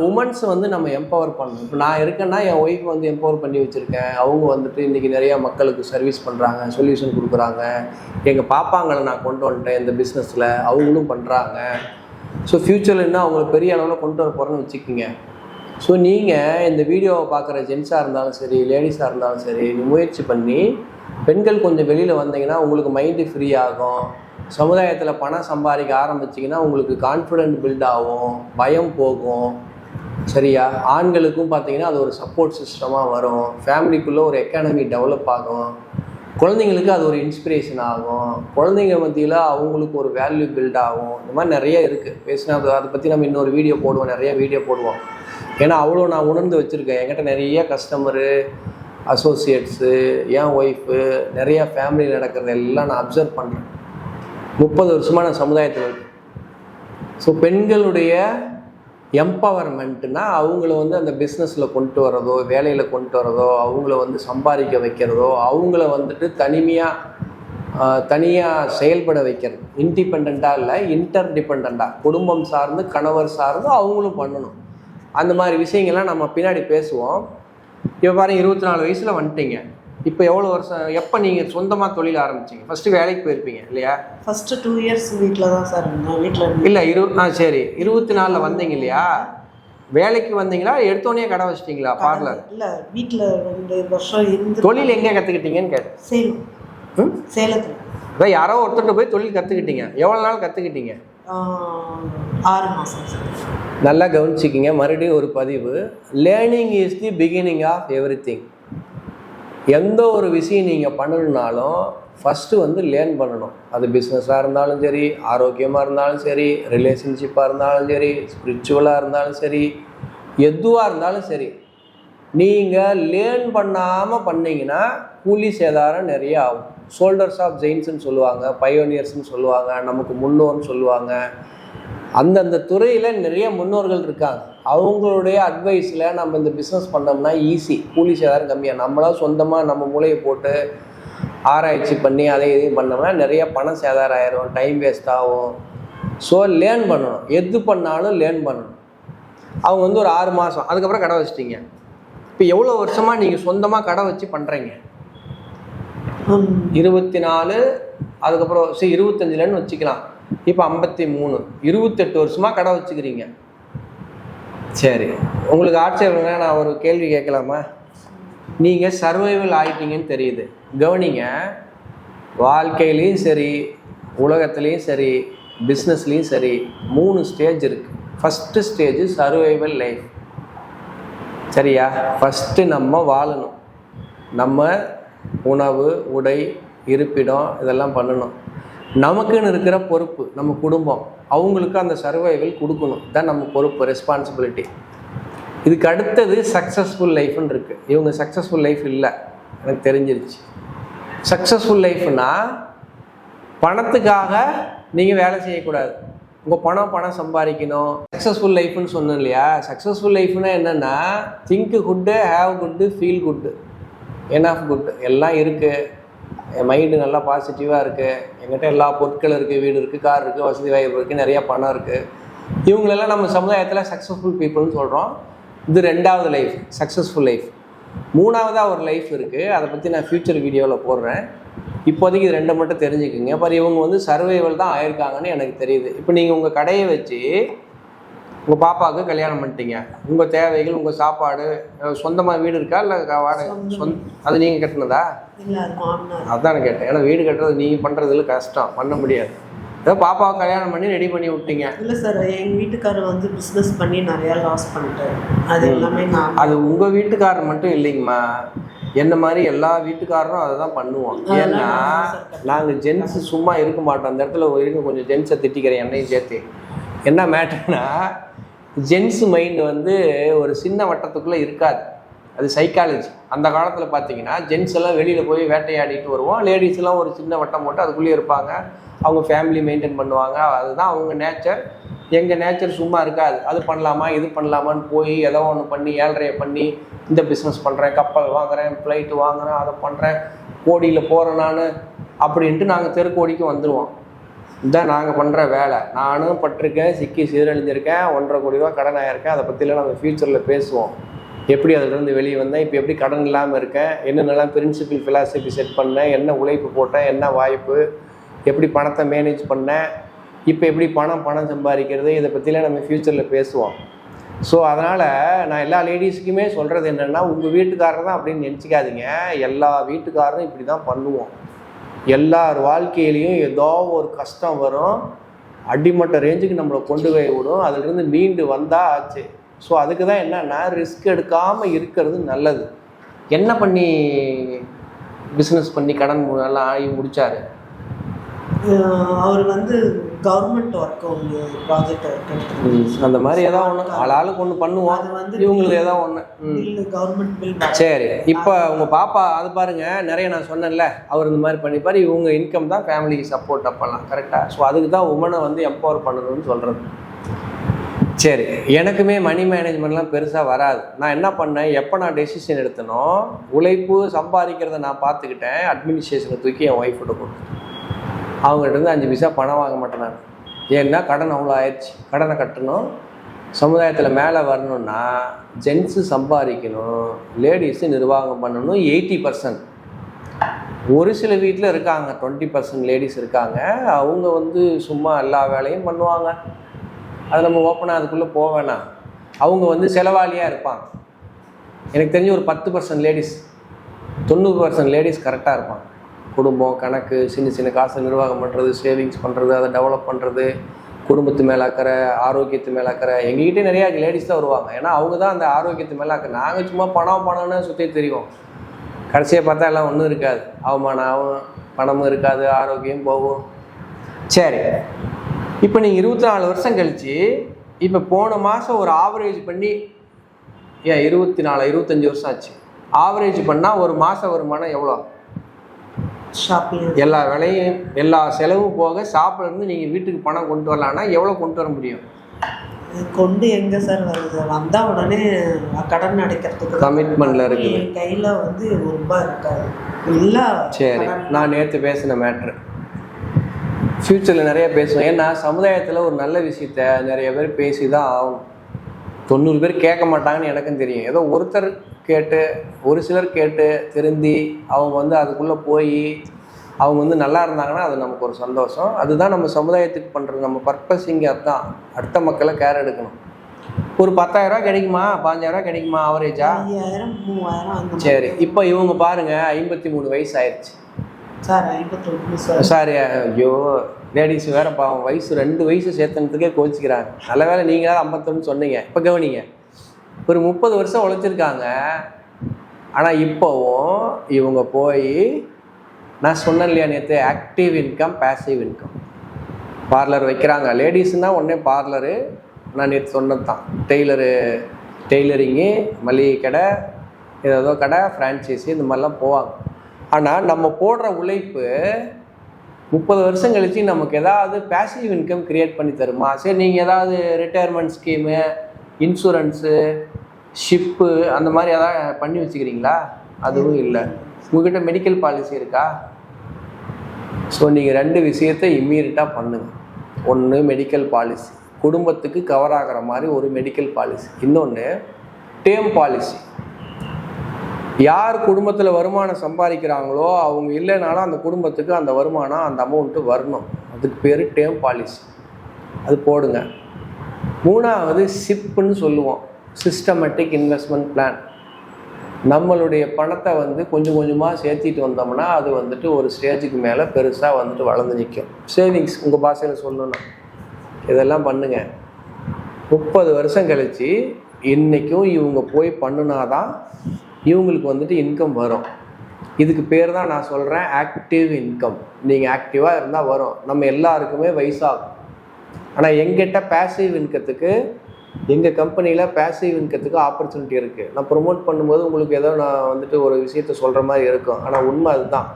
உமன்ஸ் வந்து நம்ம எம்பவர் பண்ணணும். இப்போ நான் இருக்கேன்னா என் ஒய்ஃப் வந்து எம்பவர் பண்ணி வச்சுருக்கேன். அவங்க வந்துட்டு இன்றைக்கி நிறையா மக்களுக்கு சர்வீஸ் பண்ணுறாங்க, சொல்யூஷன் கொடுக்குறாங்க. எங்கள் பாப்பாங்களை நான் கொண்டு வந்துட்டேன் இந்த பிஸ்னஸில், அவங்களும் பண்ணுறாங்க. ஸோ ஃப்யூச்சரில் இன்னும் அவங்கள பெரிய அளவில் கொண்டு வர போகிறேன்னு வச்சுக்கிங்க. ஸோ நீங்கள் இந்த வீடியோவை பார்க்குற ஜென்ஸாக இருந்தாலும் சரி, லேடிஸாக இருந்தாலும் சரி, முயற்சி பண்ணி பெண்கள் கொஞ்சம் வெளியில் வந்தீங்கன்னா உங்களுக்கு மைண்டு ஃப்ரீ ஆகும். சமுதாயத்தில் பணம் சம்பாதிக்க ஆரம்பிச்சிங்கன்னா உங்களுக்கு கான்ஃபிடென்ட் பில்ட் ஆகும், பயம் போகும். சரியா? ஆண்களுக்கும் பார்த்தீங்கன்னா அது ஒரு சப்போர்ட் சிஸ்டமாக வரும். ஃபேமிலிக்குள்ளே ஒரு எக்கானமி டெவலப் ஆகும். குழந்தைங்களுக்கு அது ஒரு இன்ஸ்பிரேஷன் ஆகும். குழந்தைங்க மத்தியில் அவங்களுக்கு ஒரு வேல்யூ பில்ட் ஆகும். இந்த மாதிரி நிறைய இருக்குது. பேசினா அதை பற்றி நம்ம இன்னொரு வீடியோ போடுவோம், நிறைய வீடியோ போடுவோம். ஏன்னா அவ்வளோ நான் உணர்ந்து வச்சுருக்கேன். என்கிட்ட நிறைய கஸ்டமரு, அசோசியேட்ஸு, என் ஒய்ஃபு, நிறையா ஃபேமிலியில் நடக்கிறது எல்லாம் நான் அப்சர்வ் பண்ணுறேன். 30 வருஷமாக நான் சமுதாயத்தில் இருக்கேன். ஸோ பெண்களுடைய எம்பவர்மெண்ட்னா அவங்கள வந்து அந்த பிஸ்னஸில் கொண்டு வரதோ, வேலையில் கொண்டு வரதோ, அவங்கள வந்து சம்பாதிக்க வைக்கிறதோ, அவங்கள வந்துட்டு தனியாக செயல்பட வைக்கிறது. இன்டிபெண்ட்டாக இல்லை, இன்டர்டிபெண்ட்டாக, குடும்பம் சார்ந்து, கணவர் சார்ந்து அவங்களும் பண்ணணும். அந்த மாதிரி விஷயங்கள்லாம் நம்ம பின்னாடி பேசுவோம். இப்போ பாருங்கள், 24 வயசில் வந்துட்டீங்க. இப்போ எவ்வளோ வருஷம், எப்போ நீங்கள் சொந்தமாக தொழில் ஆரம்பிச்சிங்க? ஃபஸ்ட்டு வேலைக்கு போயிருப்பீங்க இல்லையா? ஃபஸ்ட்டு 2 இயர்ஸ் வீட்டில் தான் சார் இருந்தேன். வீட்டில் இல்லை சரி, 24 வந்தீங்க இல்லையா? வேலைக்கு வந்தீங்களா, எடுத்தோடனே கடை வச்சிட்டிங்களா பார்லர்? இல்லை, வீட்டில் 2 வருஷம் இருந்து. தொழில் எங்கே கற்றுக்கிட்டீங்கன்னு கேட்டேன். சேலத்தில். அதான் யாரோ ஒருத்தர்கிட்ட போய் தொழில் கற்றுக்கிட்டீங்க. எவ்வளோ நாள் கற்றுக்கிட்டீங்க? 6 மாதம் சார். நல்லா கவனிச்சிக்கிங்க. மறுபடியும் ஒரு பதிவு, learning is the beginning of everything. எந்த ஒரு விஷயம் நீங்கள் பண்ணணுன்னாலும் ஃபஸ்ட்டு வந்து லேர்ன் பண்ணணும். அது பிஸ்னஸாக இருந்தாலும் சரி, ஆரோக்கியமாக இருந்தாலும் சரி, ரிலேஷன்ஷிப்பாக இருந்தாலும் சரி, ஸ்பிரிச்சுவலாக இருந்தாலும் சரி, எதுவாக இருந்தாலும் சரி, நீங்கள் லேர்ன் பண்ணாமல் பண்ணிங்கன்னா கூலி சேதாரம் நிறைய ஆகும். ஷோல்டர்ஸ் ஆஃப் ஜெயின்ஸ்ன்னு சொல்லுவாங்க, பயோனியர்ஸ்ன்னு சொல்லுவாங்க, நமக்கு முன்னோர்னு சொல்லுவாங்க. அந்தந்த துறையில் நிறைய முன்னோர்கள் இருக்காங்க. அவங்களுடைய அட்வைஸில் நம்ம இந்த பிஸ்னஸ் பண்ணோம்னா ஈஸி, கூலி சேதாரம் கம்மியாக. நம்மளாம் சொந்தமாக நம்ம மூளையை போட்டு ஆராய்ச்சி பண்ணி அதை இதையும் பண்ணோம்னா நிறைய பணம் சேதாரம் ஆயிரும், டைம் வேஸ்ட் ஆகும். ஸோ லேர்ன் பண்ணணும். எது பண்ணாலும் லேர்ன் பண்ணணும். அவங்க வந்து ஒரு 6 மாதம், அதுக்கப்புறம் கடை வச்சிட்டிங்க. இப்போ எவ்வளோ வருஷமாக நீங்கள் சொந்தமாக கடை வச்சு பண்ணுறீங்க? 24, அதுக்கப்புறம் சரி 25லன்னு வச்சுக்கலாம். இப்போ 53, 28 வருஷமாக கடை வச்சுக்கிறீங்க. சரி, உங்களுக்கு ஆட்சேபனை நான் ஒரு கேள்வி கேட்கலாமா? நீங்கள் சர்வைவல் ஆகிட்டீங்கன்னு தெரியுது. கவனிங்க, வாழ்க்கையிலையும் சரி, உலகத்துலேயும் சரி, பிஸ்னஸ்லேயும் சரி, 3 ஸ்டேஜ் இருக்குது. First stage survival life. சரியா? ஃபஸ்ட்டு நம்ம வாழணும். நம்ம உணவு, உடை, இருப்பிடம் இதெல்லாம் பண்ணணும். நமக்குன்னு இருக்கிற பொறுப்பு நம்ம குடும்பம், அவங்களுக்கு அந்த சர்வைவல் கொடுக்கணும். தான் நம்ம பொறுப்பு, ரெஸ்பான்சிபிலிட்டி. இதுக்கு அடுத்தது சக்ஸஸ்ஃபுல் லைஃப்னு இருக்குது. இவங்க சக்ஸஸ்ஃபுல் லைஃப் இல்லை, எனக்கு தெரிஞ்சிருச்சு. சக்ஸஸ்ஃபுல் லைஃப்னா பணத்துக்காக நீங்கள் வேலை செய்யக்கூடாது. உங்கள் பணம் சம்பாதிக்கணும். சக்ஸஸ்ஃபுல் லைஃப்னு சொன்னோம் இல்லையா? சக்ஸஸ்ஃபுல் லைஃப்னா என்னென்னா, think good, have good, feel good, enough good, எல்லாம் இருக்குது. என் மைண்டு நல்லா பாசிட்டிவாக இருக்குது, என்கிட்ட எல்லா பொருட்களும் இருக்குது, வீடு இருக்குது, கார் இருக்குது, வசதி வாய்ப்பு இருக்குது, நிறையா பணம் இருக்குது. இவங்களெல்லாம் நம்ம சமுதாயத்தில் சக்ஸஸ்ஃபுல் பீப்புள்னு சொல்கிறோம். இது 2வது லைஃப், சக்ஸஸ்ஃபுல் லைஃப். 3வதாக ஒரு லைஃப் இருக்குது, அதை பற்றி நான் ஃப்யூச்சர் வீடியோவில் போடுறேன். இப்போதைக்கு இது 2 மட்டும் தெரிஞ்சுக்குங்க. பாரு, இவங்க வந்து சர்வைவல் தான் ஆயிருக்காங்கன்னு எனக்கு தெரியுது. இப்போ நீங்கள் உங்கள் கடையை வச்சு உங்கள் பாப்பாவுக்கு கல்யாணம் பண்ணிட்டீங்க. உங்கள் தேவைகள், உங்கள் சாப்பாடு, சொந்தமாக வீடு இருக்கா இல்லை வாடகை? அது நீங்கள் கட்டினதா? அதான் கேட்டேன். ஏன்னா வீடு கட்டுறது நீங்கள் பண்ணுறதுல கஷ்டம், பண்ண முடியாது. ஏதோ பாப்பாவை கல்யாணம் பண்ணி ரெடி பண்ணி விட்டீங்க. இல்லை சார், எங்கள் வீட்டுக்காரர் வந்து பிஸ்னஸ் பண்ணி நிறையா லாஸ் பண்ணிட்டாரு. அது எல்லாமே அது உங்கள் வீட்டுக்காரர் மட்டும் இல்லைங்கம்மா, என்ன மாதிரி எல்லா வீட்டுக்காரரும் அதை தான் பண்ணுவோம். ஏன்னா நாங்கள் ஜென்ஸு சும்மா இருக்க மாட்டோம். அந்த இடத்துல இருக்க கொஞ்சம் ஜென்ஸை திட்டிக்கிறேன், என்னையும் சேர்த்து. என்ன மேட்டர்னா, ஜென்ஸு மைண்டு வந்து ஒரு சின்ன வட்டத்துக்குள்ளே இருக்காது. அது சைக்காலஜி. அந்த காலத்தில் பார்த்தீங்கன்னா ஜென்ஸ் எல்லாம் வெளியில் போய் வேட்டையாடிட்டு வருவோம், லேடிஸ்லாம் ஒரு சின்ன வட்டம் போட்டு அதுக்குள்ளேயே இருப்பாங்க. அவங்க ஃபேமிலி மெயின்டைன் பண்ணுவாங்க. அதுதான் அவங்க நேச்சர். எங்கள் நேச்சர் சும்மா இருக்காது. அது பண்ணலாமா இது பண்ணலாமான்னு போய் ஏதோ ஒன்று பண்ணி ஏழ்றையை பண்ணி இந்த பிஸ்னஸ் பண்ணுறேன், கப்பல் வாங்குகிறேன், ஃப்ளைட்டு வாங்குகிறேன், அதை பண்ணுறேன், கோடியில் போகிறேன் நான் அப்படின்ட்டு நாங்கள் தெருக்கோடிக்கு வந்துடுவோம். இதுதான் நாங்கள் பண்ணுற வேலை. நானும் பட்டிருக்கேன், சிக்கி சீரழிஞ்சிருக்கேன், 1.5 கோடி ரூபா கடன் ஆகிருக்கேன். அதை பற்றிலாம் நம்ம ஃப்யூச்சரில் பேசுவோம். எப்படி அதிலிருந்து வெளியே வந்தேன், இப்போ எப்படி கடன் இல்லாமல் இருக்கேன், என்னென்னலாம் பிரின்சிபிள் ஃபிலாசபி செட் பண்ணேன், என்ன உழைப்பு போட்டேன், என்ன வாய்ப்பு, எப்படி பணத்தை மேனேஜ் பண்ணேன், இப்போ எப்படி பணம் சம்பாதிக்கிறது, இதை பற்றிலாம் நம்ம ஃப்யூச்சரில் பேசுவோம். ஸோ அதனால் நான் எல்லா லேடிஸுக்குமே சொல்கிறது என்னென்னா, உங்கள் வீட்டுக்காரர் தான் அப்படின்னு நினச்சிக்காதீங்க. எல்லா வீட்டுக்காரரும் இப்படி தான் பண்ணுவோம். எல்லார் வாழ்க்கையிலையும் ஏதோ ஒரு கஷ்டம் வரும், அடிமட்ட ரேஞ்சுக்கு நம்மளை கொண்டு போய் விடும். அதிலிருந்து மீண்டு வந்தால் ஆச்சு. ஸோ அதுக்கு தான் என்னென்னா, ரிஸ்க் எடுக்காமல் இருக்கிறது நல்லது. என்ன பண்ணி பிஸ்னஸ் பண்ணி கடன் எல்லாம் ஆகி முடித்தார்? அவர் வந்து கவர்மெண்ட் ஒர்க், ஒன்று ப்ராஜெக்ட் ஒர்க், அந்த மாதிரி ஏதாவது ஒன்று ஆளாளுக்கு ஒன்று பண்ணுவோம். அது வந்து இவங்களுக்கு ஏதாவது ஒன்று கவர்மெண்ட் பில். சரி, இப்போ உங்கள் பாப்பா அது பாருங்கள், நிறைய நான் சொன்னேன்ல, அவர் இந்த மாதிரி பண்ணிப்பார். இவங்க இன்கம் தான் ஃபேமிலிக்கு சப்போர்ட் அப்பெல்லாம், கரெக்டாக? ஸோ அதுக்கு தான் உமனை வந்து எம்பவர் பண்ணணும்னு சொல்கிறது. சரி, எனக்குமே மணி மேனேஜ்மெண்ட்லாம் பெருசாக வராது. நான் என்ன பண்ணேன், எப்போ நான் டெசிஷன் எடுத்தனோ, உழைப்பு சம்பாதிக்கிறத நான் பார்த்துக்கிட்டேன். அட்மினிஸ்ட்ரேஷனை தூக்கி என் ஒய்ஃப்கிட்ட கொடுத்தேன். அவங்ககிட்ட இருந்து 5 பைசா பணம் வாங்க மாட்டேன் நான். ஏன்னா கடன் அவ்வளோ ஆயிடுச்சு. கடனை கட்டணும். சமுதாயத்தில் மேலே வரணுன்னா ஜென்ஸு சம்பாதிக்கணும், லேடிஸு நிர்வாகம் பண்ணணும். 80%. ஒரு சில வீட்டில் இருக்காங்க 20% லேடிஸ் இருக்காங்க. அவங்க வந்து சும்மா எல்லா வேலையும் பண்ணுவாங்க. அது நம்ம ஓப்பனாக அதுக்குள்ளே போவேனா. அவங்க வந்து செலவாளியாக இருப்பாங்க. எனக்கு தெரிஞ்சு ஒரு 10% லேடிஸ், 90% லேடிஸ் கரெக்டாக இருப்பாங்க. குடும்பம், கணக்கு, சின்ன சின்ன காசு நிர்வாகம் பண்ணுறது, சேவிங்ஸ் பண்ணுறது, அதை டெவலப் பண்ணுறது, குடும்பத்து மேலே அக்கறை, ஆரோக்கியத்து மேலே அக்கறை. எங்ககிட்டே நிறையா லேடிஸ் தான் வருவாங்க. ஏன்னா அவங்க தான் அந்த ஆரோக்கியத்து மேலே அக்கறை. நாங்கள் சும்மா பணம்னு சுற்றி தெரியும். கடைசியாக பார்த்தா எல்லாம் ஒன்றும் இருக்காது. அவமானம் ஆகும், பணமும் இருக்காது, ஆரோக்கியம் போகும். சரி, இப்போ நீங்கள் 24 வருஷம் கழிச்சு இப்போ போன மாதம் ஒரு ஆவரேஜ் பண்ணி, ஏன் 25 வருஷம் ஆச்சு, ஆவரேஜ் பண்ணால் ஒரு மாத வருமானம் எவ்வளோ? ஷாப்பிங் எல்லா விலையும் எல்லா செலவும் போக ஷாப்லேருந்து நீங்கள் வீட்டுக்கு பணம் கொண்டு வரலான்னா எவ்வளோ கொண்டு வர முடியும்? கொண்டு எங்கே சார் வருது? வந்தால் உடனே கடன் அடைக்கிறதுக்கு கமிட்மெண்ட்டில் இருக்குது. என் கையில் வந்து ரொம்ப இருக்காது இல்லை. சரி, நான் நேற்று பேசின மேட்ரு ஃப்யூச்சரில் நிறைய பேசுவேன். ஏன்னா சமுதாயத்தில் ஒரு நல்ல விஷயத்த நிறைய பேர் பேசி தான் ஆகும். 90 பேர் கேட்க மாட்டாங்கன்னு எனக்கும் தெரியும். ஏதோ ஒருத்தர் கேட்டு, ஒரு சிலர் கேட்டு திருந்தி அவங்க வந்து அதுக்குள்ளே போய் அவங்க வந்து நல்லா இருந்தாங்கன்னா அது நமக்கு ஒரு சந்தோஷம். அதுதான் நம்ம சமுதாயத்துக்கு பண்ணுறது. நம்ம பர்பஸ் இங்கே அதுதான். அடுத்த மக்களை கேர் எடுக்கணும். ஒரு 10,000 கிடைக்குமா, 15,000 கிடைக்குமா ஆவரேஜா? 5,000 3,000. சரி, இப்போ இவங்க பாருங்கள் 53 வயசு ஆயிடுச்சு சார். 51 சார். சாரி, ஐயோ லேடிஸ் வேறு பாவம், வயசு 2 வயசு சேர்த்தனத்துக்கே கோச்சிக்கிறாங்க. நல்ல வேலை நீங்கள் 51 சொன்னீங்க. இப்போ கவனிங்க, ஒரு 30 வருஷம் உழைச்சிருக்காங்க. ஆனால் இப்போவும் இவங்க போய், நான் சொன்னேன் இல்லையா நேற்று, active income, passive income. Parlour வைக்கிறாங்க. லேடிஸ்னால் உடனே பார்லரு, நான் நேற்று சொன்னது தான், டெய்லரிங்கு, மளிகை கடை, ஏதோ கடை, ஃப்ரான்ச்சைஸி, இந்த மாதிரிலாம் போவாங்க. ஆனால் நம்ம போடுற உழைப்பு 30 வருஷம் கழிச்சு நமக்கு ஏதாவது பேசிவ் இன்கம் க்ரியேட் பண்ணி தருமா? சரி, நீங்கள் ஏதாவது ரிட்டையர்மெண்ட் ஸ்கீமு, இன்சூரன்ஸு, ஷிப்பு அந்த மாதிரி ஏதாவது பண்ணி வச்சுக்கிறீங்களா? அதுவும் இல்லை. உங்கள்கிட்ட மெடிக்கல் பாலிசி இருக்கா? ஸோ நீங்கள் 2 விஷயத்தை இம்மீடியட்டாக பண்ணுங்கள். ஒன்று மெடிக்கல் பாலிசி, குடும்பத்துக்கு கவர் ஆகிற மாதிரி ஒரு மெடிக்கல் பாலிசி. இன்னொன்று டேர்ம் பாலிசி. யார் குடும்பத்தில் வருமானம் சம்பாதிக்கிறாங்களோ அவங்க இல்லைனாலும் அந்த குடும்பத்துக்கு அந்த வருமானம், அந்த அமௌண்ட்டு வரணும். அதுக்கு பேர் டேர்ம் பாலிசி. அது போடுங்க. 3வது சிப்புன்னு சொல்லுவோம், சிஸ்டமேட்டிக் இன்வெஸ்ட்மெண்ட் பிளான். நம்மளுடைய பணத்தை வந்து கொஞ்சம் கொஞ்சமாக சேர்த்திட்டு வந்தோம்னா அது வந்துட்டு ஒரு ஸ்டேஜுக்கு மேலே பெருசாக வந்துட்டு வளர்ந்து நிற்கும். சேவிங்ஸ் உங்கள் பாஷையில் சொல்லணும்னா இதெல்லாம் பண்ணுங்கள். 30 வருஷம் கழித்து இன்றைக்கும் இவங்க போய் பண்ணுனாதான் இவங்களுக்கு வந்துட்டு இன்கம் வரும். இதுக்கு பேர் தான் நான் சொல்கிறேன் ஆக்டிவ் இன்கம். நீங்கள் ஆக்டிவாக இருந்தால் வரும். நம்ம எல்லாருக்குமே வயசாகும். ஆனால் எங்கிட்ட பேசிவ் இன்கத்துக்கு, எங்கள் கம்பெனியில் பேசிவ் இன்கத்துக்கு ஆப்பர்ச்சுனிட்டி இருக்குது. நான் ப்ரொமோட் பண்ணும்போது உங்களுக்கு ஏதோ நான் வந்துட்டு ஒரு விஷயத்த சொல்கிற மாதிரி இருக்கும். ஆனால் உண்மை அதுதான்.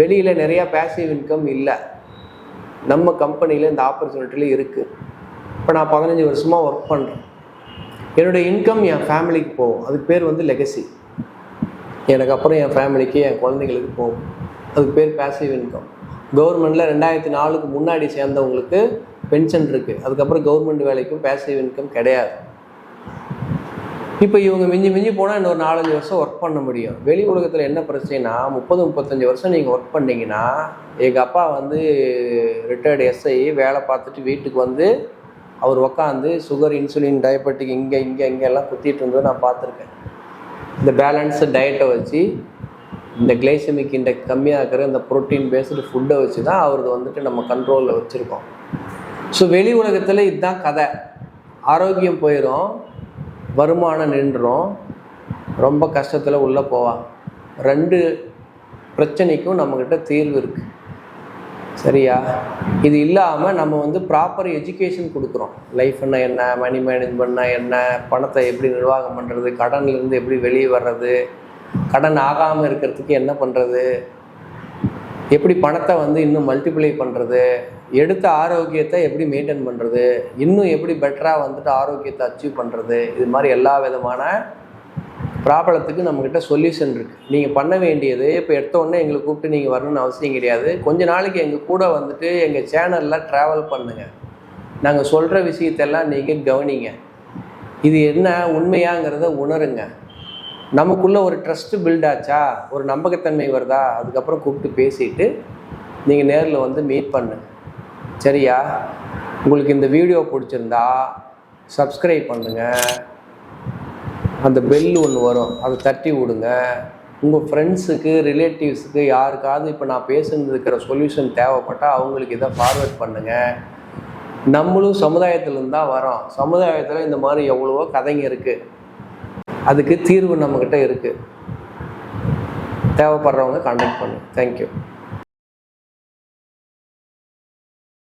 வெளியில் நிறையா பேசிவ் இன்கம் இல்லை. நம்ம கம்பெனியில் இந்த ஆப்பர்ச்சுனிட்டியில் இருக்குது. இப்போ நான் 15 வருஷமாக ஒர்க் பண்ணுறேன். என்னுடைய இன்கம் என் ஃபேமிலிக்கு போகும். அதுக்கு பேர் வந்து லெகசி. எனக்கு அப்புறம் என் ஃபேமிலிக்கு, என் குழந்தைங்களுக்கு போகும். அதுக்கு பேர் பேசிவ் இன்கம். கவர்மெண்ட்டில் 2004க்கு முன்னாடி சேர்ந்தவங்களுக்கு பென்ஷன் இருக்குது. அதுக்கப்புறம் கவர்மெண்ட் வேலைக்கும் பேசிவ் இன்கம் கிடையாது. இப்போ இவங்க மிஞ்சி போனால் இன்னொரு 4-5 வருஷம் ஒர்க் பண்ண முடியும். வெளி உலகத்தில் என்ன பிரச்சனைனா 30-35 வருஷம் நீங்கள் ஒர்க் பண்ணிங்கன்னா, எங்கள் அப்பா வந்து ரிட்டையர்டு எஸ்ஐ வேலை பார்த்துட்டு வீட்டுக்கு வந்து அவர் உக்காந்து சுகர், இன்சுலின், டயபெட்டிக் இங்கே எல்லாம் குத்திட்டு இருந்தது நான் பார்த்துருக்கேன். இந்த பேலன்ஸு டயட்டை வச்சு, இந்த கிளைசமிக் இண்டெக்ஸ் கம்மியாக இருக்கிற இந்த ப்ரோட்டீன் பேஸ்டு ஃபுட்டை வச்சு தான் அவரது வந்துட்டு நம்ம கண்ட்ரோலில் வச்சுருக்கோம். ஸோ வெளி உலகத்தில் இதுதான் கதை. ஆரோக்கியம் போயிடும், வருமானம் நின்றுடும், ரொம்ப கஷ்டத்தில் உள்ளே போவாங்க. 2 பிரச்சனைக்கும் நம்மக்கிட்ட தீர்வு இருக்குது. சரியா? இது இல்லாமல் நம்ம வந்து ப்ராப்பர் எஜுகேஷன் கொடுக்குறோம். லைஃப்னா என்ன, மணி மேனேஜ்மெண்ட்னா என்ன, பணத்தை எப்படி நிர்வாகம் பண்ணுறது, கடன்லேருந்து எப்படி வெளியே வர்றது, கடன் ஆகாமல் இருக்கிறதுக்கு என்ன பண்ணுறது, எப்படி பணத்தை வந்து இன்னும் மல்டிப்ளை பண்ணுறது, எடுத்த ஆரோக்கியத்தை எப்படி மெயின்டைன் பண்ணுறது, இன்னும் எப்படி பெட்டராக வந்துட்டு ஆரோக்கியத்தை அச்சீவ் பண்ணுறது, இது மாதிரி எல்லா விதமான ப்ராப்ளத்துக்கு நம்மக்கிட்ட சொல்யூஷன் இருக்குது. நீங்கள் பண்ண வேண்டியது, இப்போ எடுத்தோடனே எங்களை கூப்பிட்டு நீங்கள் வரணும்னு அவசியம் கிடையாது. கொஞ்ச நாளைக்கு எங்கள் கூட வந்துட்டு எங்கள் சேனலில் ட்ராவல் பண்ணுங்கள். நாங்கள் சொல்கிற விஷயத்தெல்லாம் நீங்கள் கவனிங்க. இது என்ன உண்மையாங்கிறத உணருங்க. நமக்குள்ளே ஒரு ட்ரஸ்ட்டு பில்ட் ஆச்சா, ஒரு நம்பகத்தன்மை வருதா, அதுக்கப்புறம் கூப்பிட்டு பேசிட்டு நீங்கள் நேரில் வந்து மீட் பண்ணுங்க. சரியா? உங்களுக்கு இந்த வீடியோ பிடிச்சிருந்தா சப்ஸ்கிரைப் பண்ணுங்கள். அந்த பெல் ஒன்று வரும், அதை தட்டி விடுங்க. உங்கள் ஃப்ரெண்ட்ஸுக்கு ரிலேட்டிவ்ஸுக்கு யாருக்காவது இப்போ நான் பேசுனது இருக்கிற சொல்யூஷன் தேவைப்பட்டால் அவங்களுக்கு இதை ஃபார்வர்ட் பண்ணுங்கள். நம்மளும் சமுதாயத்திலேருந்து தான் வரோம். சமுதாயத்தில் இந்த மாதிரி எவ்வளவோ கதைங்க இருக்குது, அதுக்கு தீர்வு நம்மக்கிட்ட இருக்குது. தேவைப்படுறவங்க கான்டாக்ட் பண்ணுங்கள். தேங்க்யூ.